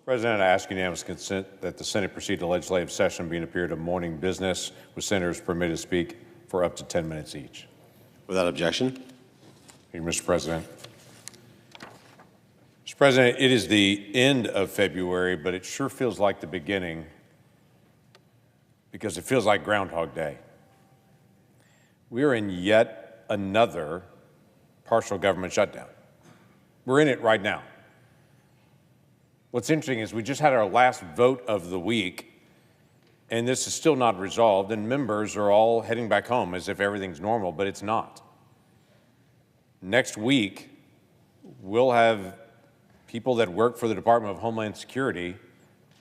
President, I ask unanimous consent that the Senate proceed to legislative session being a period of morning business with senators permitted to speak for up to 10 minutes each. Without objection. Thank you, Mr. President. Mr. President, it is the end of February, but it sure feels like the beginning because it feels like Groundhog Day. We are in yet another partial government shutdown. We're in it right now. What's interesting is we just had our last vote of the week, and this is still not resolved, and members are all heading back home as if everything's normal, but it's not. Next week, we'll have people that work for the Department of Homeland Security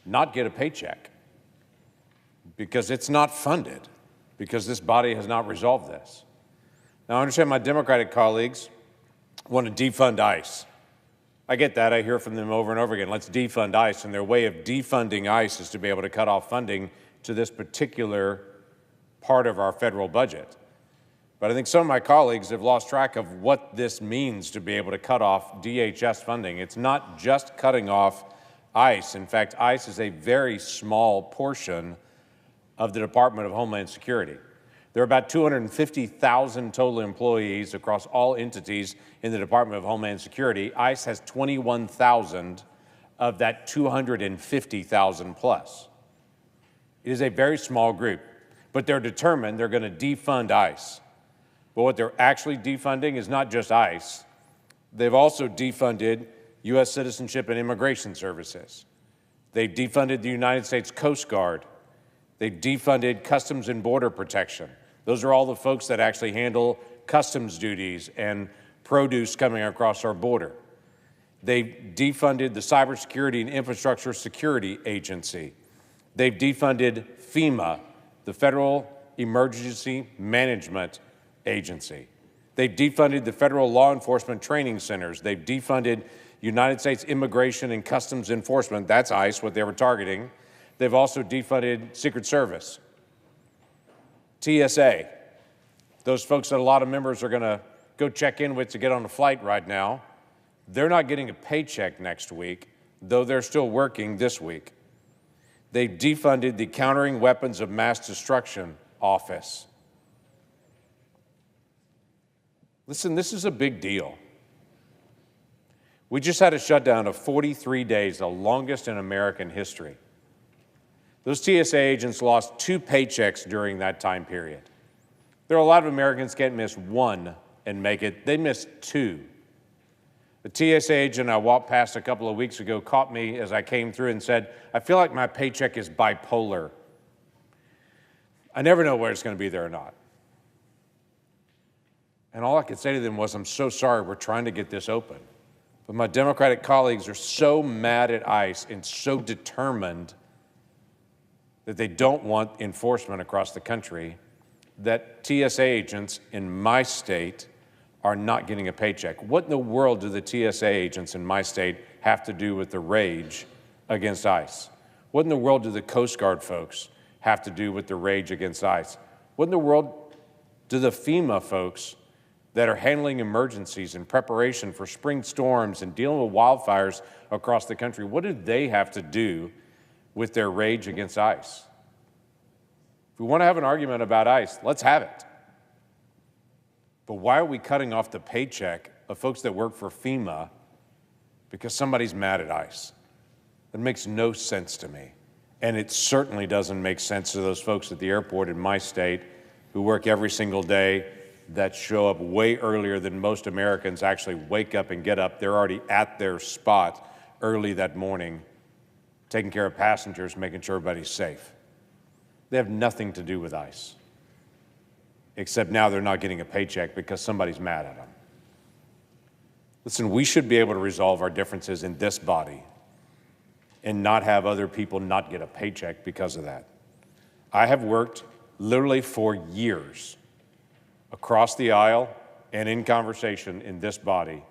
not get a paycheck because it's not funded, because this body has not resolved this. Now, I understand my Democratic colleagues want to defund ICE. I get that. I hear from them over and over again. Let's defund ICE. And their way of defunding ICE is to be able to cut off funding to this particular part of our federal budget. But I think some of my colleagues have lost track of what this means to be able to cut off DHS funding. It's not just cutting off ICE. In fact, ICE is a very small portion of the Department of Homeland Security. There are about 250,000 total employees across all entities in the Department of Homeland Security. ICE has 21,000 of that 250,000 plus. It is a very small group, but they're determined they're going to defund ICE. But what they're actually defunding is not just ICE. They've also defunded U.S. Citizenship and Immigration Services. They've defunded the United States Coast Guard. They've defunded Customs and Border Protection. Those are all the folks that actually handle customs duties and produce coming across our border. They've defunded the Cybersecurity and Infrastructure Security Agency. They've defunded FEMA, the Federal Emergency Management Agency. They've defunded the Federal Law Enforcement Training Centers. They've defunded United States Immigration and Customs Enforcement. That's ICE, what they were targeting. They've also defunded Secret Service. TSA, those folks that a lot of members are going to go check in with to get on a flight right now, they're not getting a paycheck next week, though they're still working this week. They've defunded the Countering Weapons of Mass Destruction Office. Listen, this is a big deal. We just had a shutdown of 43 days, the longest in American history. Those TSA agents lost 2 paychecks during that time period. There are a lot of Americans can't miss one and make it. They missed 2. The TSA agent I walked past a couple of weeks ago caught me as I came through and said, "I feel like my paycheck is bipolar. I never know whether it's going to be there or not." And all I could say to them was, "I'm so sorry, we're trying to get this open." But my Democratic colleagues are so mad at ICE and so determined that they don't want enforcement across the country, that TSA agents in my state are not getting a paycheck. What in the world do the TSA agents in my state have to do with the rage against ICE? What in the world do the Coast Guard folks have to do with the rage against ICE? What in the world do the FEMA folks that are handling emergencies in preparation for spring storms and dealing with wildfires across the country, what do they have to do with their rage against ICE? If we want to have an argument about ICE, let's have it. But why are we cutting off the paycheck of folks that work for FEMA because somebody's mad at ICE? That makes no sense to me. And it certainly doesn't make sense to those folks at the airport in my state who work every single day, that show up way earlier than most Americans actually wake up and get up. They're already at their spot early that morning, taking care of passengers, making sure everybody's safe. They have nothing to do with ICE, except now they're not getting a paycheck because somebody's mad at them. Listen, we should be able to resolve our differences in this body and not have other people not get a paycheck because of that. I have worked literally for years across the aisle and in conversation in this body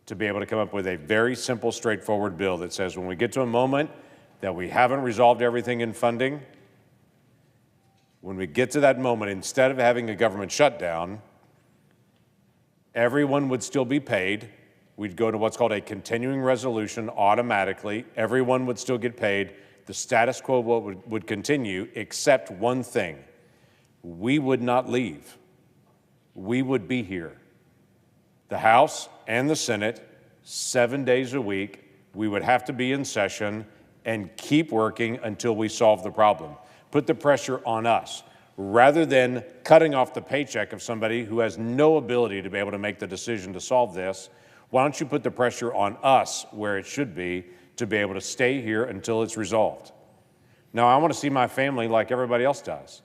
to be able to come up with a very simple, straightforward bill that says when we get to a moment that we haven't resolved everything in funding, when we get to that moment, instead of having a government shutdown, everyone would still be paid We'd go to what's called a continuing resolution automatically. Everyone would still get paid. The status quo would continue, except one thing. We would not leave. We would be here. The House and the Senate, 7 days a week, we would have to be in session and keep working until we solve the problem. Put the pressure on us. Rather than cutting off the paycheck of somebody who has no ability to be able to make the decision to solve this, why don't you put the pressure on us where it should be to be able to stay here until it's resolved? Now, I want to see my family like everybody else does.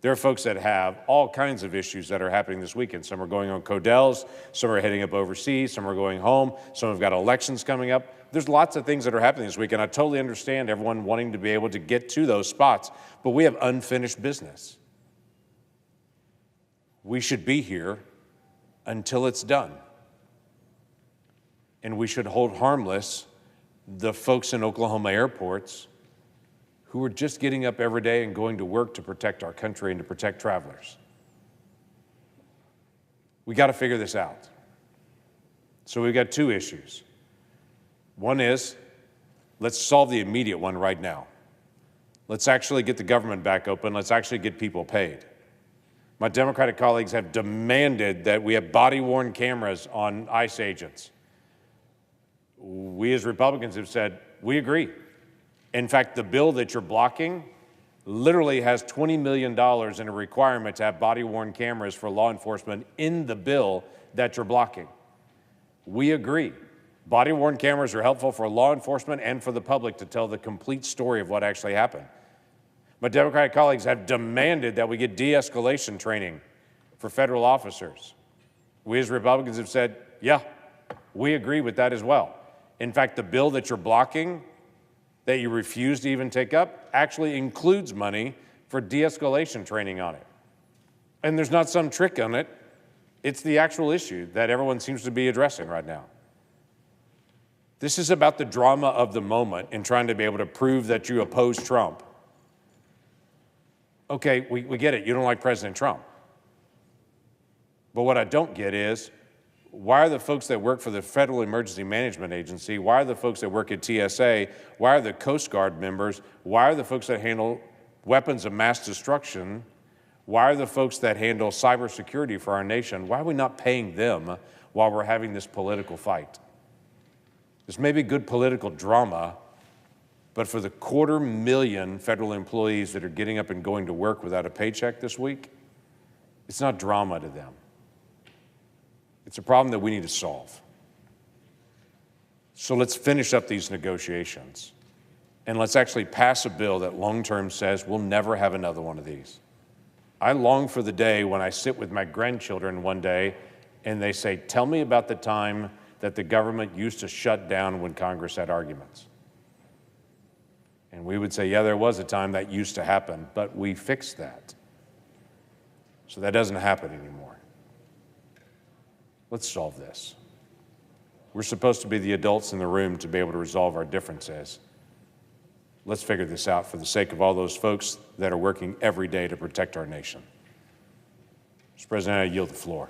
There are folks that have all kinds of issues that are happening this weekend. Some are going on Codels, some are heading up overseas, some are going home, some have got elections coming up. There's lots of things that are happening this weekend. I totally understand everyone wanting to be able to get to those spots, but we have unfinished business. We should be here until it's done. And we should hold harmless the folks in Oklahoma airports who are just getting up every day and going to work to protect our country and to protect travelers. We got to figure this out. So we've got two issues. One is, let's solve the immediate one right now. Let's actually get the government back open. Let's actually get people paid. My Democratic colleagues have demanded that we have body-worn cameras on ICE agents. We as Republicans have said, we agree. In fact, the bill that you're blocking literally has $20 million in a requirement to have body-worn cameras for law enforcement in the bill that you're blocking. We agree. Body-worn cameras are helpful for law enforcement and for the public to tell the complete story of what actually happened. My Democratic colleagues have demanded that we get de-escalation training for federal officers. We as Republicans have said, yeah, we agree with that as well. In fact, the bill that you're blocking, that you refuse to even take up, actually includes money for de-escalation training on it. And there's not some trick on it. It's the actual issue that everyone seems to be addressing right now. This is about the drama of the moment in trying to be able to prove that you oppose Trump. Okay, we get it. You don't like President Trump. But what I don't get is, why are the folks that work for the Federal Emergency Management Agency, why are the folks that work at TSA, why are the Coast Guard members, why are the folks that handle weapons of mass destruction, why are the folks that handle cybersecurity for our nation, why are we not paying them while we're having this political fight? This may be good political drama, but for the 250,000 federal employees that are getting up and going to work without a paycheck this week, it's not drama to them. It's a problem that we need to solve. So let's finish up these negotiations, and let's actually pass a bill that long-term says we'll never have another one of these. I long for the day when I sit with my grandchildren one day and they say, tell me about the time that the government used to shut down when Congress had arguments. And we would say, yeah, there was a time that used to happen, but we fixed that. So that doesn't happen anymore. Let's solve this. We're supposed to be the adults in the room to be able to resolve our differences. Let's figure this out for the sake of all those folks that are working every day to protect our nation. Mr. President, I yield the floor.